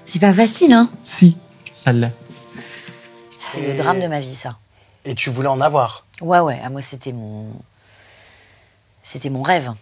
C'est pas facile, hein? Si, ça l'est. C'est le drame de ma vie, ça. Et tu voulais en avoir? Ouais, moi c'était mon rêve.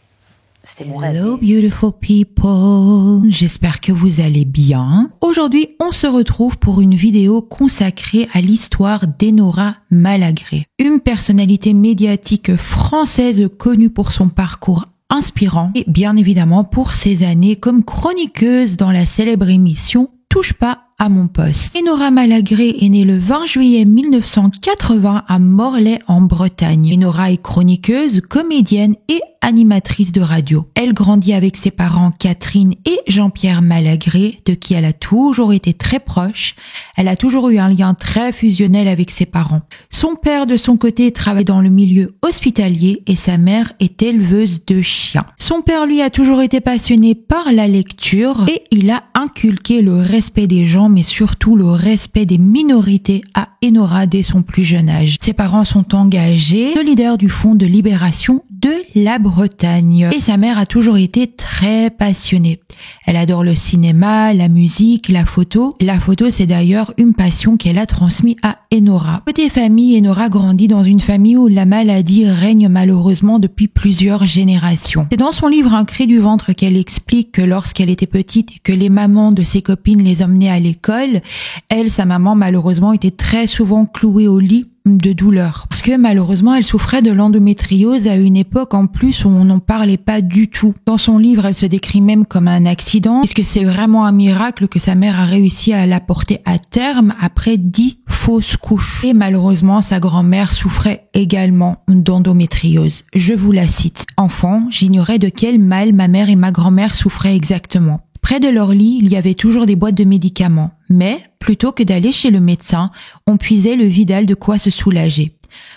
C'était mon rêve. Hello beautiful people, j'espère que vous allez bien. Aujourd'hui, on se retrouve pour une vidéo consacrée à l'histoire d'Enora Malagré, une personnalité médiatique française connue pour son parcours inspirant et bien évidemment pour ses années comme chroniqueuse dans la célèbre émission Touche pas à mon poste. Enora Malagré est née le 20 juillet 1980 à Morlaix en Bretagne. Enora est chroniqueuse, comédienne et animatrice de radio. Elle grandit avec ses parents Catherine et Jean-Pierre Malagré, de qui elle a toujours été très proche. Elle a toujours eu un lien très fusionnel avec ses parents. Son père, de son côté, travaille dans le milieu hospitalier et sa mère est éleveuse de chiens. Son père, lui, a toujours été passionné par la lecture et il a inculqué le respect des gens, mais surtout le respect des minorités à Enora dès son plus jeune âge. Ses parents sont engagés, solidaires du Fonds de libération de la Bretagne. Et sa mère a toujours été très passionnée. Elle adore le cinéma, la musique, la photo. La photo, c'est d'ailleurs une passion qu'elle a transmise à Enora. Côté famille, Enora grandit dans une famille où la maladie règne malheureusement depuis plusieurs générations. C'est dans son livre Un cri du ventre qu'elle explique que lorsqu'elle était petite et que les mamans de ses copines les emmenaient à l'école, elle, sa maman, malheureusement, était très souvent clouée au lit de douleur. Parce que malheureusement, elle souffrait de l'endométriose à une époque en plus où on n'en parlait pas du tout. Dans son livre, elle se décrit même comme un accident, puisque c'est vraiment un miracle que sa mère a réussi à la porter à terme après 10 fausses couches. Et malheureusement, sa grand-mère souffrait également d'endométriose. Je vous la cite. Enfant, j'ignorais de quel mal ma mère et ma grand-mère souffraient exactement. Près de leur lit, il y avait toujours des boîtes de médicaments. Mais, plutôt que d'aller chez le médecin, on puisait le Vidal de quoi se soulager.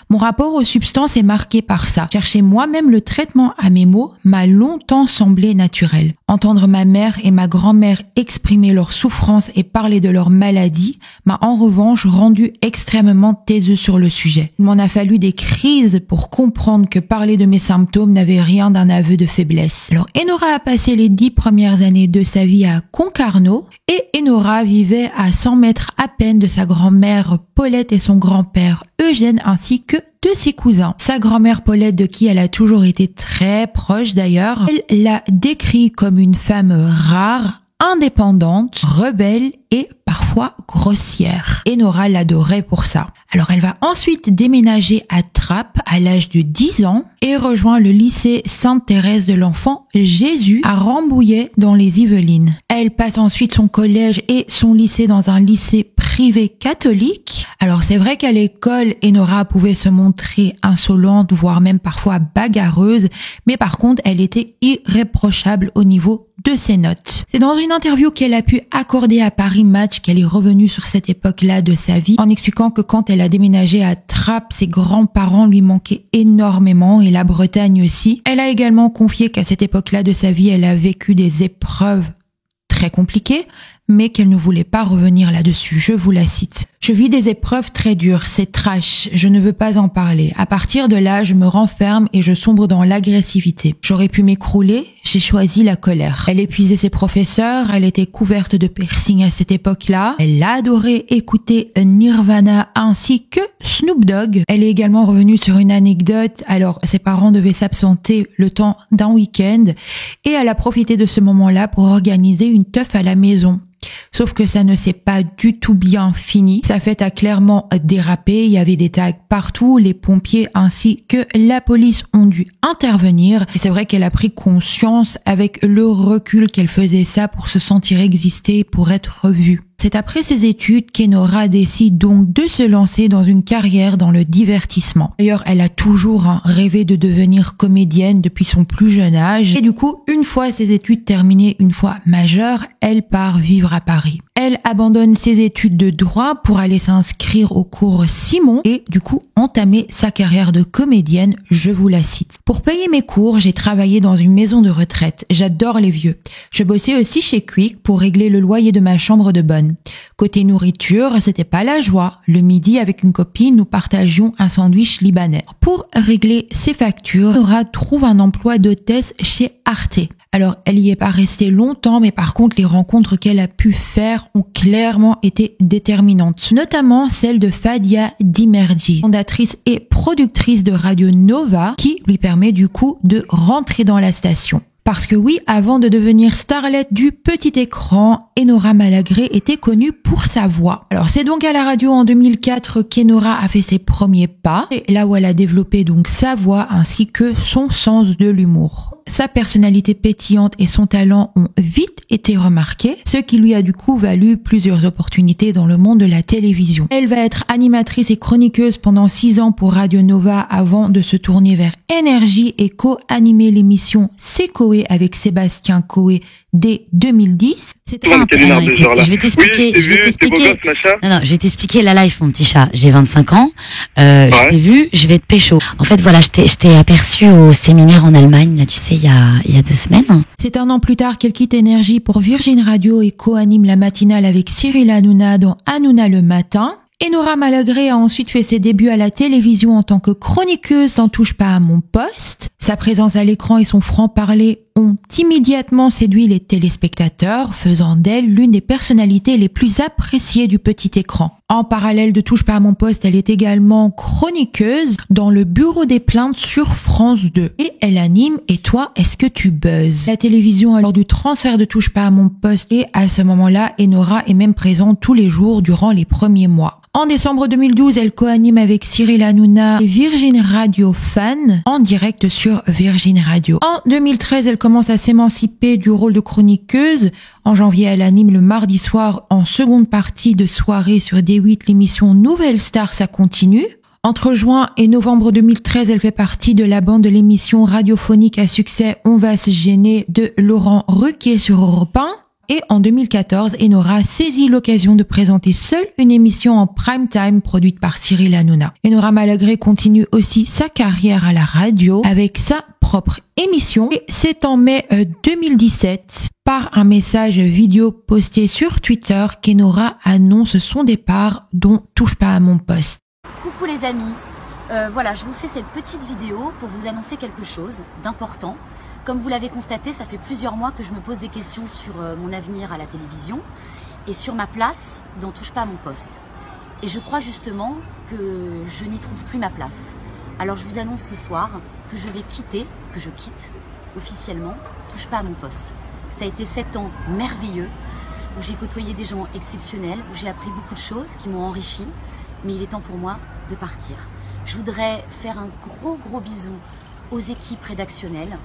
Mon rapport aux substances est marqué par ça. Chercher moi-même le traitement à mes maux m'a longtemps semblé naturel. Entendre ma mère et ma grand-mère exprimer leurs souffrances et parler de leur maladie m'a en revanche rendu extrêmement taiseux sur le sujet. Il m'en a fallu des crises pour comprendre que parler de mes symptômes n'avait rien d'un aveu de faiblesse. Alors Enora a passé les 10 premières années de sa vie à Concarneau et Enora vivait à 100 mètres à peine de sa grand-mère Paulette et son grand-père Eugène ainsi que de ses cousins. Sa grand-mère Paulette, de qui elle a toujours été très proche d'ailleurs, elle l'a décrit comme une femme rare, indépendante, rebelle et parfois grossière. Enora l'adorait pour ça. Alors elle va ensuite déménager à Trappes à l'âge de 10 ans et rejoint le lycée Sainte-Thérèse de l'Enfant Jésus à Rambouillet dans les Yvelines. Elle passe ensuite son collège et son lycée dans un lycée privé catholique. Alors c'est vrai qu'à l'école, Enora pouvait se montrer insolente, voire même parfois bagarreuse, mais par contre elle était irréprochable au niveau de ses notes. C'est dans une interview qu'elle a pu accorder à Paris Match qu'elle est revenue sur cette époque-là de sa vie en expliquant que quand elle a déménagé à Trappes, ses grands-parents lui manquaient énormément et la Bretagne aussi. Elle a également confié qu'à cette époque-là de sa vie, elle a vécu des épreuves très compliquées, mais qu'elle ne voulait pas revenir là-dessus. Je vous la cite. Je vis des épreuves très dures, c'est trash, je ne veux pas en parler. À partir de là, je me renferme et je sombre dans l'agressivité. J'aurais pu m'écrouler, j'ai choisi la colère. Elle épuisait ses professeurs, elle était couverte de piercings à cette époque-là. Elle adorait écouter Nirvana ainsi que Snoop Dogg. Elle est également revenue sur une anecdote. Alors, ses parents devaient s'absenter le temps d'un week-end et elle a profité de ce moment-là pour organiser une teuf à la maison. Sauf que ça ne s'est pas du tout bien fini. Sa fête a clairement dérapé. Il y avait des tags partout. Les pompiers ainsi que la police ont dû intervenir. Et c'est vrai qu'elle a pris conscience avec le recul qu'elle faisait ça pour se sentir exister, pour être revue. C'est après ses études qu'Enora décide donc de se lancer dans une carrière dans le divertissement. D'ailleurs, elle a toujours rêvé de devenir comédienne depuis son plus jeune âge. Et du coup, une fois ses études terminées, une fois majeure, elle part vivre à Paris. Elle abandonne ses études de droit pour aller s'inscrire au cours Simon et du coup entamer sa carrière de comédienne, je vous la cite. Pour payer mes cours, j'ai travaillé dans une maison de retraite. J'adore les vieux. Je bossais aussi chez Quick pour régler le loyer de ma chambre de bonne. Côté nourriture, c'était pas la joie. Le midi, avec une copine, nous partagions un sandwich libanais. Pour régler ses factures, Nora trouve un emploi d'hôtesse chez Arte. Alors, elle y est pas restée longtemps, mais par contre, les rencontres qu'elle a pu faire ont clairement été déterminantes. Notamment celle de Fadia Dimerji, fondatrice et productrice de Radio Nova, qui lui permet du coup de rentrer dans la station. Parce que oui, avant de devenir starlet du petit écran, Enora Malagré était connue pour sa voix. Alors c'est donc à la radio en 2004 qu'Enora a fait ses premiers pas, et là où elle a développé donc sa voix ainsi que son sens de l'humour. Sa personnalité pétillante et son talent ont vite été remarqués, ce qui lui a du coup valu plusieurs opportunités dans le monde de la télévision. Elle va être animatrice et chroniqueuse pendant 6 ans pour Radio Nova avant de se tourner vers Énergie et co-animer l'émission C'est Coé avec Sébastien Coé dès 2010. Je vais t'expliquer. Oui, je vais t'expliquer. Non, je vais t'expliquer la life, mon petit chat. J'ai 25 ans. Je t'ai vu, je vais te pécho. En fait, voilà, je t'ai aperçu au séminaire en Allemagne, là, tu sais, il y a 2 semaines. C'est 1 an plus tard qu'elle quitte Énergie pour Virgin Radio et co-anime la matinale avec Cyril Hanouna dans Hanouna le matin. Enora Malagré a ensuite fait ses débuts à la télévision en tant que chroniqueuse dans Touche pas à mon poste. Sa présence à l'écran et son franc-parler ont immédiatement séduit les téléspectateurs, faisant d'elle l'une des personnalités les plus appréciées du petit écran. En parallèle de Touche pas à mon poste, elle est également chroniqueuse dans le bureau des plaintes sur France 2. Et elle anime Et toi, est-ce que tu buzzes? La télévision lors du transfert de Touche pas à mon poste, et à ce moment-là, Enora est même présente tous les jours durant les premiers mois. En décembre 2012, elle co-anime avec Cyril Hanouna et Virgin Radio Fan en direct sur Virgin Radio. En 2013, elle commence à s'émanciper du rôle de chroniqueuse. En janvier, elle anime le mardi soir en seconde partie de soirée sur D8 l'émission Nouvelle Star, ça continue. Entre juin et novembre 2013, elle fait partie de la bande de l'émission radiophonique à succès On va se gêner de Laurent Ruquier sur Europe 1. Et en 2014, Enora saisit l'occasion de présenter seule une émission en prime time produite par Cyril Hanouna. Enora Malagré continue aussi sa carrière à la radio avec sa propre émission. Et c'est en mai 2017, par un message vidéo posté sur Twitter, qu'Enora annonce son départ dont Touche pas à mon poste. Coucou les amis, voilà, je vous fais cette petite vidéo pour vous annoncer quelque chose d'important. Comme vous l'avez constaté, ça fait plusieurs mois que je me pose des questions sur mon avenir à la télévision et sur ma place dans Touche pas à mon poste. Et je crois justement que je n'y trouve plus ma place. Alors je vous annonce ce soir que je quitte officiellement Touche pas à mon poste. Ça a été 7 ans merveilleux où j'ai côtoyé des gens exceptionnels, où j'ai appris beaucoup de choses qui m'ont enrichi, mais il est temps pour moi de partir. Je voudrais faire un gros bisou aux équipes rédactionnelles,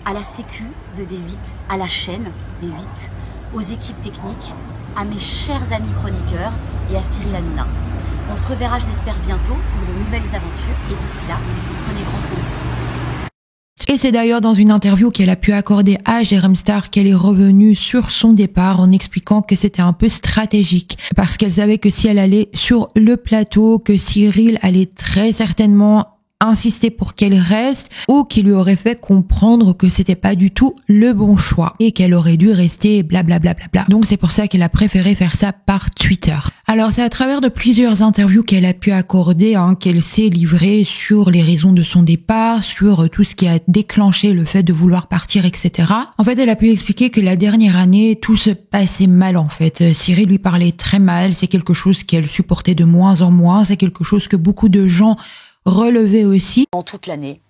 à la sécu de D8, à la chaîne D8, aux équipes techniques, à mes chers amis chroniqueurs et à Cyril Hanouna. On se reverra, je l'espère, bientôt pour de nouvelles aventures. Et d'ici là, prenez grand soin de vous. Et c'est d'ailleurs dans une interview qu'elle a pu accorder à Jérém Star qu'elle est revenue sur son départ en expliquant que c'était un peu stratégique. Parce qu'elle savait que si elle allait sur le plateau, que Cyril allait très certainement insister pour qu'elle reste, ou qui lui aurait fait comprendre que c'était pas du tout le bon choix et qu'elle aurait dû rester blablabla. Donc c'est pour ça qu'elle a préféré faire ça par Twitter. Alors c'est à travers de plusieurs interviews qu'elle a pu accorder qu'elle s'est livrée sur les raisons de son départ, sur tout ce qui a déclenché le fait de vouloir partir, etc. En fait, elle a pu expliquer que la dernière année, tout se passait mal en fait. Cyril lui parlait très mal, c'est quelque chose qu'elle supportait de moins en moins, c'est quelque chose que beaucoup de gens relevé aussi. En toute l'année,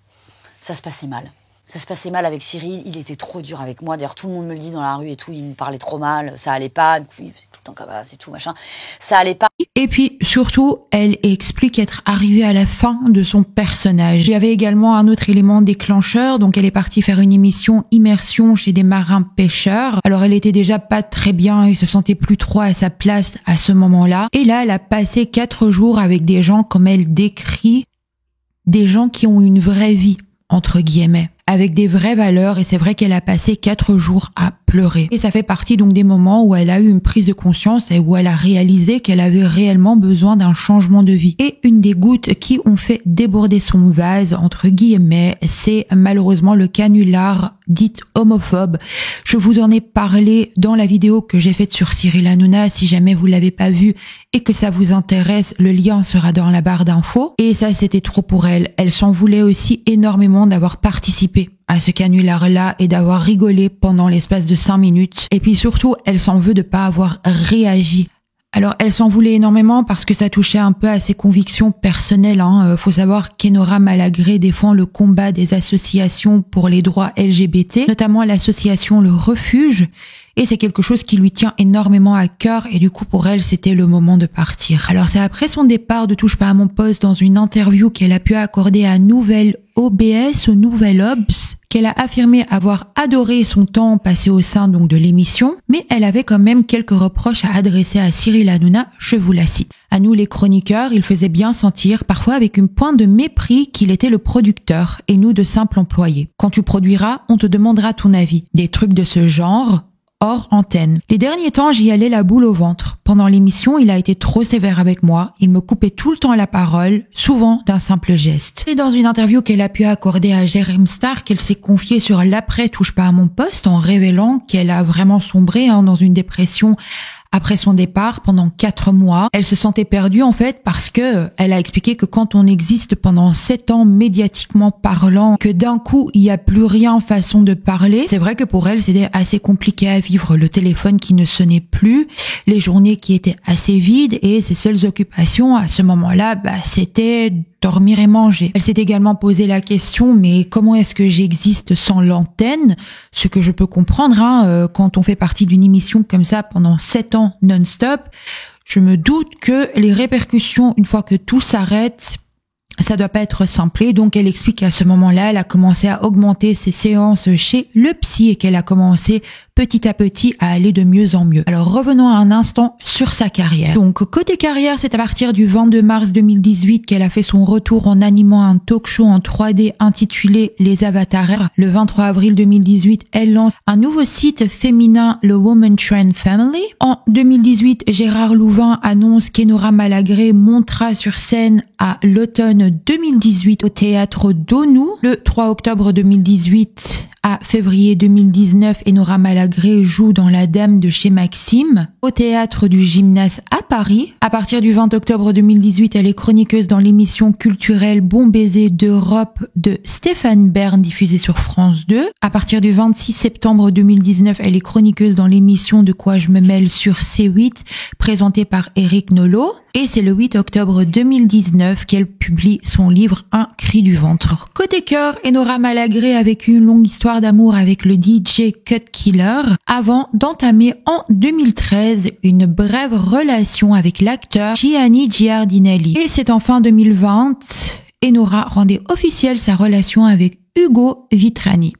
ça se passait mal. Ça se passait mal avec Cyril, il était trop dur avec moi. D'ailleurs, tout le monde me le dit dans la rue et tout, il me parlait trop mal, ça allait pas, c'est tout le temps comme ça, c'est tout, machin. Ça allait pas. Et puis, surtout, elle explique être arrivée à la fin de son personnage. Il y avait également un autre élément déclencheur, donc elle est partie faire une émission immersion chez des marins pêcheurs. Alors, elle était déjà pas très bien, elle se sentait plus trop à sa place à ce moment-là. Et là, elle a passé 4 jours avec des gens, comme elle décrit, des gens qui ont une vraie vie, entre guillemets, avec des vraies valeurs, et c'est vrai qu'elle a passé 4 jours à pleurer. Et ça fait partie donc des moments où elle a eu une prise de conscience et où elle a réalisé qu'elle avait réellement besoin d'un changement de vie. Et une des gouttes qui ont fait déborder son vase, entre guillemets, c'est malheureusement le canular dit homophobe. Je vous en ai parlé dans la vidéo que j'ai faite sur Cyril Hanouna. Si jamais vous l'avez pas vue et que ça vous intéresse, le lien sera dans la barre d'infos. Et ça, c'était trop pour elle. Elle s'en voulait aussi énormément d'avoir participé participé à ce canular-là et d'avoir rigolé pendant l'espace de 5 minutes. Et puis surtout, elle s'en veut de pas avoir réagi. Alors, elle s'en voulait énormément parce que ça touchait un peu à ses convictions personnelles. Faut savoir qu'Enora Malagré défend le combat des associations pour les droits LGBT, notamment l'association Le Refuge. Et c'est quelque chose qui lui tient énormément à cœur et du coup pour elle c'était le moment de partir. Alors c'est après son départ de Touche pas à mon poste dans une interview qu'elle a pu accorder à Nouvelle OBS, au Nouvel Obs, qu'elle a affirmé avoir adoré son temps passé au sein donc de l'émission, mais elle avait quand même quelques reproches à adresser à Cyril Hanouna, je vous la cite. À nous les chroniqueurs, il faisait bien sentir, parfois avec une pointe de mépris, qu'il était le producteur et nous de simples employés. Quand tu produiras, on te demandera ton avis. Des trucs de ce genre hors antenne. Les derniers temps, j'y allais la boule au ventre. Pendant l'émission, il a été trop sévère avec moi. Il me coupait tout le temps la parole, souvent d'un simple geste. C'est dans une interview qu'elle a pu accorder à Jérém Star qu'elle s'est confiée sur l'après Touche pas à mon poste en révélant qu'elle a vraiment sombré dans une dépression après son départ pendant 4 mois. Elle se sentait perdue en fait parce que elle a expliqué que quand on existe pendant 7 ans médiatiquement parlant, que d'un coup il y a plus rien façon de parler, c'est vrai que pour elle c'était assez compliqué à vivre. Le téléphone qui ne sonnait plus, les journées qui étaient assez vides et ses seules occupations à ce moment-là, c'était dormir et manger. Elle s'est également posé la question, mais comment est-ce que j'existe sans l'antenne? Ce que je peux comprendre, quand on fait partie d'une émission comme ça pendant 7 ans non-stop, je me doute que les répercussions, une fois que tout s'arrête, ça doit pas être simple. Et donc elle explique qu'à ce moment-là, elle a commencé à augmenter ses séances chez le psy et qu'elle a commencé petit à petit à aller de mieux en mieux. Alors revenons un instant sur sa carrière. Donc côté carrière, c'est à partir du 22 mars 2018 qu'elle a fait son retour en animant un talk show en 3D intitulé Les Avatars. Le 23 avril 2018, elle lance un nouveau site féminin, le Woman Trend Family. En 2018, Gérard Louvain annonce qu'Enora Malagré montera sur scène à l'automne 2018 au théâtre d'Onou. Le 3 octobre 2018 à février 2019, Enora Malagré joue dans La Dame de chez Maxime au théâtre du Gymnase à Paris. À partir du 20 octobre 2018, elle est chroniqueuse dans l'émission culturelle Bon Baiser d'Europe de Stéphane Bern diffusée sur France 2. À partir du 26 septembre 2019, elle est chroniqueuse dans l'émission De quoi je me mêle sur C8 présentée par Eric Nolot. Et c'est le 8 octobre 2019 qu'elle publie son livre Un cri du ventre. Côté cœur, Enora Malagré a vécu une longue histoire d'amour avec le DJ Cut Killer avant d'entamer en 2013 une brève relation avec l'acteur Gianni Giardinelli. Et c'est en fin 2020, Enora rendait officielle sa relation avec Ugo Vitrani.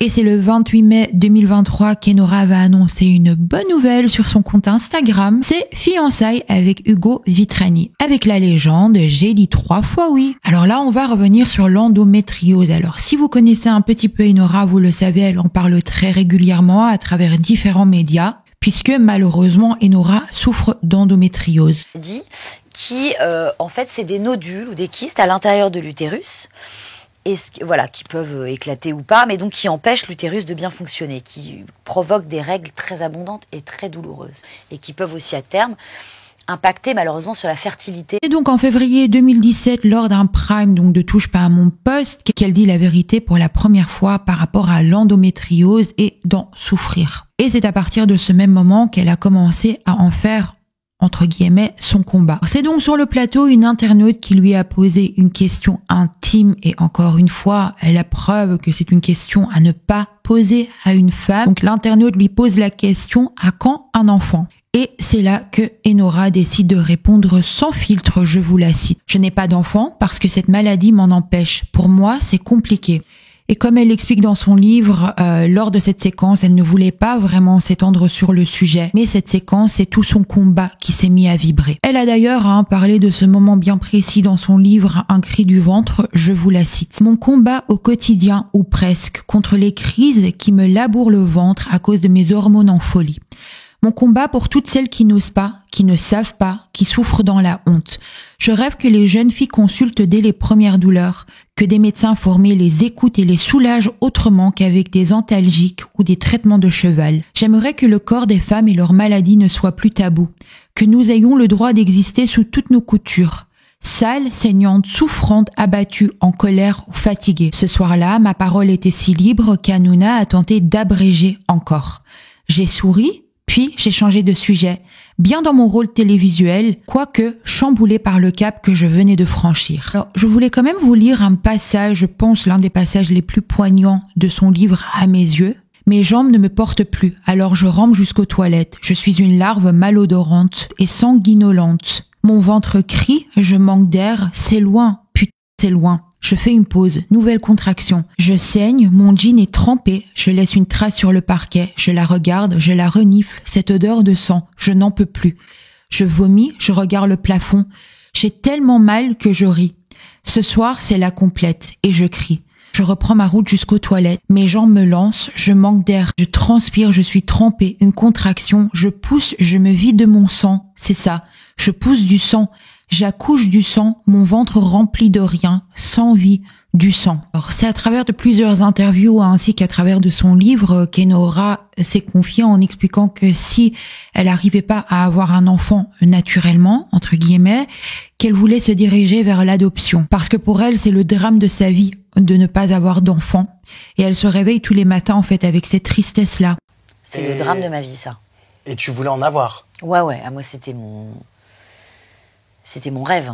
Et c'est le 28 mai 2023 qu'Enora va annoncer une bonne nouvelle sur son compte Instagram. C'est fiançailles avec Ugo Vitrani. Avec la légende, j'ai dit 3 fois oui. Alors là, on va revenir sur l'endométriose. Alors, si vous connaissez un petit peu Enora, vous le savez, elle en parle très régulièrement à travers différents médias, puisque malheureusement, Enora souffre d'endométriose. Qui, en fait, c'est des nodules ou des kystes à l'intérieur de l'utérus. Et qui peuvent éclater ou pas, mais donc qui empêchent l'utérus de bien fonctionner, qui provoquent des règles très abondantes et très douloureuses, et qui peuvent aussi à terme impacter malheureusement sur la fertilité. Et donc en février 2017, lors d'un prime donc de Touche pas à mon poste, qu'elle dit la vérité pour la première fois par rapport à l'endométriose et d'en souffrir. Et c'est à partir de ce même moment qu'elle a commencé à en faire entre guillemets, son combat. C'est donc sur le plateau une internaute qui lui a posé une question intime et encore une fois, la preuve que c'est une question à ne pas poser à une femme. Donc l'internaute lui pose la question: à quand un enfant? Et c'est là que Enora décide de répondre sans filtre, je vous la cite. Je n'ai pas d'enfant parce que cette maladie m'en empêche. Pour moi, c'est compliqué. Et comme elle l'explique dans son livre, lors de cette séquence, elle ne voulait pas vraiment s'étendre sur le sujet. Mais cette séquence, c'est tout son combat qui s'est mis à vibrer. Elle a d'ailleurs parlé de ce moment bien précis dans son livre Un cri du ventre, je vous la cite. Mon combat au quotidien, ou presque, contre les crises qui me labourent le ventre à cause de mes hormones en folie. Mon combat pour toutes celles qui n'osent pas, qui ne savent pas, qui souffrent dans la honte. Je rêve que les jeunes filles consultent dès les premières douleurs, que des médecins formés les écoutent et les soulagent autrement qu'avec des antalgiques ou des traitements de cheval. J'aimerais que le corps des femmes et leurs maladies ne soient plus tabous, que nous ayons le droit d'exister sous toutes nos coutures. Sale, saignante, souffrante, abattue, en colère ou fatiguée. Ce soir-là, ma parole était si libre qu'Hanouna a tenté d'abréger encore. J'ai souri, puis j'ai changé de sujet, bien dans mon rôle télévisuel, quoique chamboulé par le cap que je venais de franchir. Alors, je voulais quand même vous lire un passage, je pense l'un des passages les plus poignants de son livre à mes yeux. Mes jambes ne me portent plus, alors je rampe jusqu'aux toilettes. Je suis une larve malodorante et sanguinolente. Mon ventre crie, je manque d'air, c'est loin, putain, c'est loin. Je fais une pause, nouvelle contraction. Je saigne, mon jean est trempé, je laisse une trace sur le parquet, je la regarde, je la renifle, cette odeur de sang, je n'en peux plus. Je vomis, je regarde le plafond. J'ai tellement mal que je ris. Ce soir, c'est la complète, et je crie. Je reprends ma route jusqu'aux toilettes, mes jambes me lancent, je manque d'air, je transpire, je suis trempée, une contraction, je pousse, je me vide de mon sang, c'est ça, je pousse du sang, j'accouche du sang, mon ventre rempli de rien, sans vie, du sang. Alors c'est à travers de plusieurs interviews ainsi qu'à travers de son livre qu'Enora s'est confiée en expliquant que si elle n'arrivait pas à avoir un enfant naturellement, entre guillemets, qu'elle voulait se diriger vers l'adoption. Parce que pour elle, c'est le drame de sa vie de ne pas avoir d'enfant. Et elle se réveille tous les matins en fait avec cette tristesse-là. C'est le drame de ma vie, ça. Et tu voulais en avoir? Ouais, moi c'était mon rêve.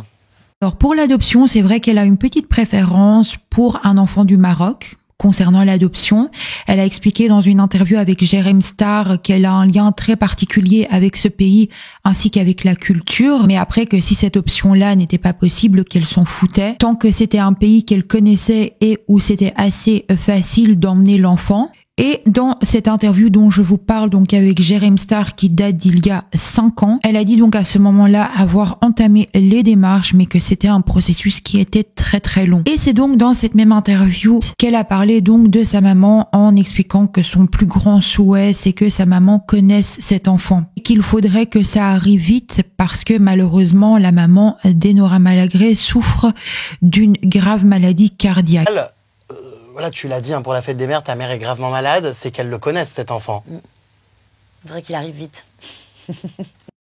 Alors pour l'adoption, c'est vrai qu'elle a une petite préférence pour un enfant du Maroc. Concernant l'adoption, elle a expliqué dans une interview avec Jérém Star qu'elle a un lien très particulier avec ce pays ainsi qu'avec la culture, mais après que si cette option-là n'était pas possible, qu'elle s'en foutait, tant que c'était un pays qu'elle connaissait et où c'était assez facile d'emmener l'enfant. Et dans cette interview dont je vous parle, donc avec Jérém Star qui date d'il y a 5 ans, elle a dit donc à ce moment-là avoir entamé les démarches, mais que c'était un processus qui était très très long. Et c'est donc dans cette même interview qu'elle a parlé donc de sa maman en expliquant que son plus grand souhait c'est que sa maman connaisse cet enfant. Et qu'il faudrait que ça arrive vite parce que malheureusement la maman d'Enora Malagré souffre d'une grave maladie cardiaque. Voilà, tu l'as dit, pour la fête des mères, ta mère est gravement malade, c'est qu'elle le connaisse, cet enfant. Il faudrait qu'il arrive vite.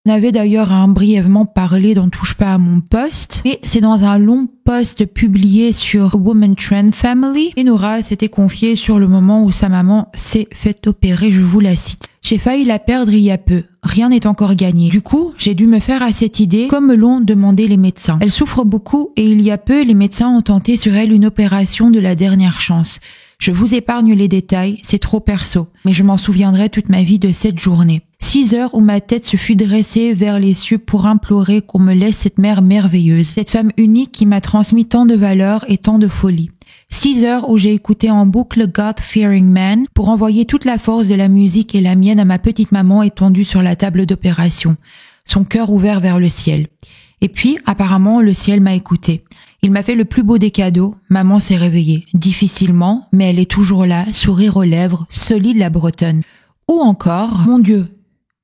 On avait d'ailleurs brièvement parlé dans Touche pas à mon poste, et c'est dans un long post publié sur Woman Trend Family. Enora s'était confiée sur le moment où sa maman s'est fait opérer, je vous la cite. J'ai failli la perdre il y a peu. Rien n'est encore gagné. Du coup, j'ai dû me faire à cette idée comme me l'ont demandé les médecins. Elle souffre beaucoup et il y a peu, les médecins ont tenté sur elle une opération de la dernière chance. Je vous épargne les détails, c'est trop perso, mais je m'en souviendrai toute ma vie de cette journée. 6 heures où ma tête se fut dressée vers les cieux pour implorer qu'on me laisse cette mère merveilleuse, cette femme unique qui m'a transmis tant de valeurs et tant de folie. 6 heures où j'ai écouté en boucle God-Fearing Man pour envoyer toute la force de la musique et la mienne à ma petite maman étendue sur la table d'opération, son cœur ouvert vers le ciel. Et puis, apparemment, le ciel m'a écouté. Il m'a fait le plus beau des cadeaux, maman s'est réveillée, difficilement, mais elle est toujours là, sourire aux lèvres, solide la bretonne. Ou encore, mon Dieu,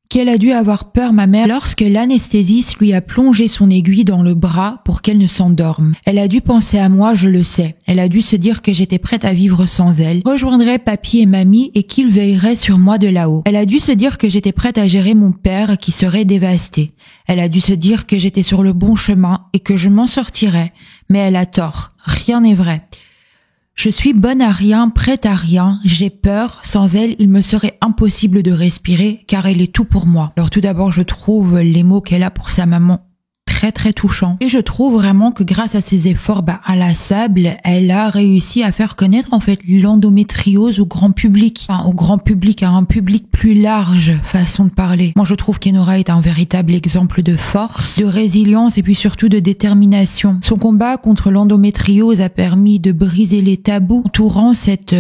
qu'elle a dû avoir peur ma mère lorsque l'anesthésiste lui a plongé son aiguille dans le bras pour qu'elle ne s'endorme. Elle a dû penser à moi, je le sais. Elle a dû se dire que j'étais prête à vivre sans elle, rejoindrais papy et mamie et qu'ils veilleraient sur moi de là-haut. Elle a dû se dire que j'étais prête à gérer mon père qui serait dévasté. Elle a dû se dire que j'étais sur le bon chemin et que je m'en sortirais. Mais elle a tort. Rien n'est vrai. Je suis bonne à rien, prête à rien, j'ai peur, sans elle, il me serait impossible de respirer, car elle est tout pour moi. Alors tout d'abord, je trouve les mots qu'elle a pour sa maman très très touchants. Et je trouve vraiment que grâce à ses efforts inlassables, elle a réussi à faire connaître en fait l'endométriose au grand public. Enfin, au grand public, à un public plus large, façon de parler. Moi je trouve qu'Enora est un véritable exemple de force, de résilience et puis surtout de détermination. Son combat contre l'endométriose a permis de briser les tabous entourant cette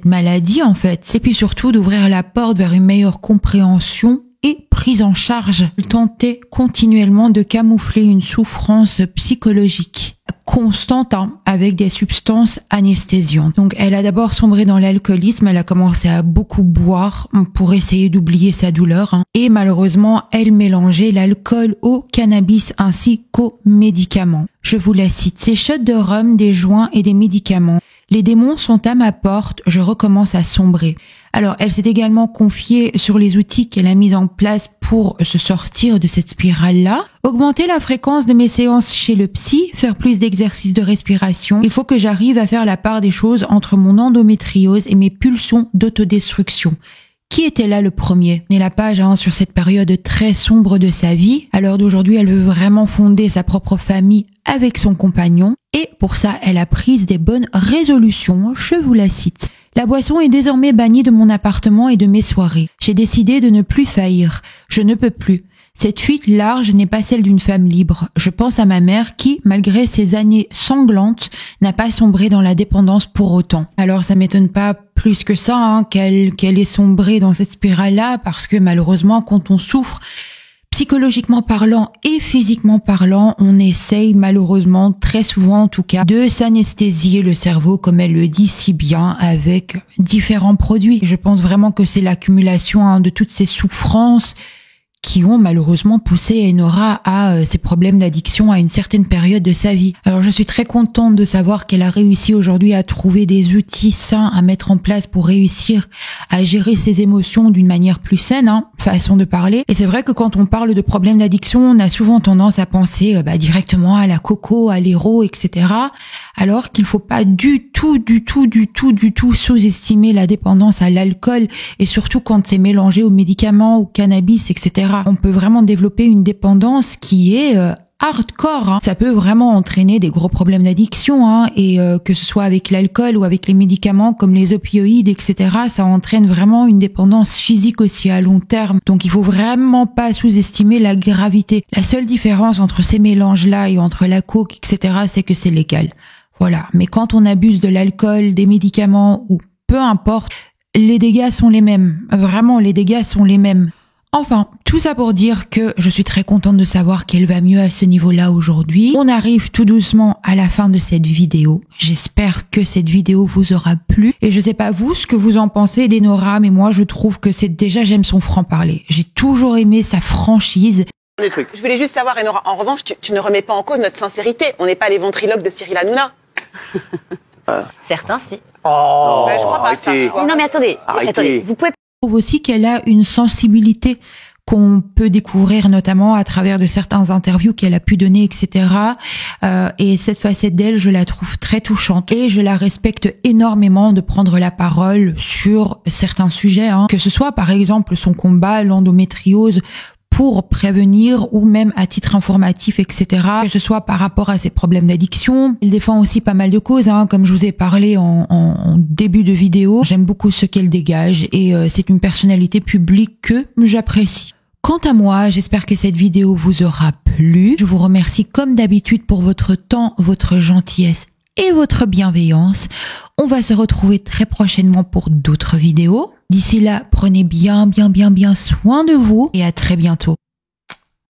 maladie en fait. Et puis surtout d'ouvrir la porte vers une meilleure compréhension et prise en charge. Elle tentait continuellement de camoufler une souffrance psychologique constante avec des substances anesthésiantes. Donc elle a d'abord sombré dans l'alcoolisme, elle a commencé à beaucoup boire pour essayer d'oublier sa douleur et malheureusement elle mélangeait l'alcool au cannabis ainsi qu'aux médicaments. Je vous la cite, ces shots de rhum, des joints et des médicaments. Les démons sont à ma porte, je recommence à sombrer. Alors, elle s'est également confiée sur les outils qu'elle a mis en place pour se sortir de cette spirale-là. Augmenter la fréquence de mes séances chez le psy, faire plus d'exercices de respiration. Il faut que j'arrive à faire la part des choses entre mon endométriose et mes pulsions d'autodestruction. Qui était là le premier? On est la page sur cette période très sombre de sa vie. À l'heure d'aujourd'hui, elle veut vraiment fonder sa propre famille avec son compagnon. Et pour ça, elle a pris des bonnes résolutions. Je vous la cite. La boisson est désormais bannie de mon appartement et de mes soirées. J'ai décidé de ne plus faillir. Je ne peux plus. Cette fuite large n'est pas celle d'une femme libre. Je pense à ma mère qui, malgré ses années sanglantes, n'a pas sombré dans la dépendance pour autant. Alors ça m'étonne pas plus que ça qu'elle ait sombré dans cette spirale-là, parce que malheureusement, quand on souffre, psychologiquement parlant et physiquement parlant, on essaye malheureusement, très souvent en tout cas, de s'anesthésier le cerveau, comme elle le dit si bien, avec différents produits. Je pense vraiment que c'est l'accumulation de toutes ces souffrances qui ont malheureusement poussé Enora à ces problèmes d'addiction à une certaine période de sa vie. Alors je suis très contente de savoir qu'elle a réussi aujourd'hui à trouver des outils sains à mettre en place pour réussir à gérer ses émotions d'une manière plus saine, façon de parler. Et c'est vrai que quand on parle de problèmes d'addiction, on a souvent tendance à penser directement à la coco, à l'héro, etc. Alors qu'il faut pas du tout sous-estimer la dépendance à l'alcool, et surtout quand c'est mélangé aux médicaments, au cannabis, etc. On peut vraiment développer une dépendance qui est hardcore. Ça peut vraiment entraîner des gros problèmes d'addiction, et que ce soit avec l'alcool ou avec les médicaments comme les opioïdes, etc. Ça entraîne vraiment une dépendance physique aussi à long terme. Donc il faut vraiment pas sous-estimer la gravité. La seule différence entre ces mélanges-là et entre la coke, etc., c'est que c'est légal. Voilà. Mais quand on abuse de l'alcool, des médicaments ou peu importe, les dégâts sont les mêmes. Vraiment, les dégâts sont les mêmes. Enfin, tout ça pour dire que je suis très contente de savoir qu'elle va mieux à ce niveau-là aujourd'hui. On arrive tout doucement à la fin de cette vidéo. J'espère que cette vidéo vous aura plu. Et je sais pas vous ce que vous en pensez d'Enora, mais moi je trouve que j'aime son franc-parler. J'ai toujours aimé sa franchise. Je voulais juste savoir, Enora, en revanche, tu ne remets pas en cause notre sincérité. On n'est pas les ventriloques de Cyril Hanouna. Certains, si. Oh, je crois pas ça. Non mais attendez, vous pouvez... Je trouve aussi qu'elle a une sensibilité qu'on peut découvrir notamment à travers de certaines interviews qu'elle a pu donner, etc. Et cette facette d'elle, je la trouve très touchante et je la respecte énormément de prendre la parole sur certains sujets, que ce soit par exemple son combat, l'endométriose, pour prévenir ou même à titre informatif, etc. Que ce soit par rapport à ses problèmes d'addiction. Elle défend aussi pas mal de causes, comme je vous ai parlé en début de vidéo. J'aime beaucoup ce qu'elle dégage et c'est une personnalité publique que j'apprécie. Quant à moi, j'espère que cette vidéo vous aura plu. Je vous remercie comme d'habitude pour votre temps, votre gentillesse et votre bienveillance. On va se retrouver très prochainement pour d'autres vidéos. D'ici là, prenez bien soin de vous et à très bientôt.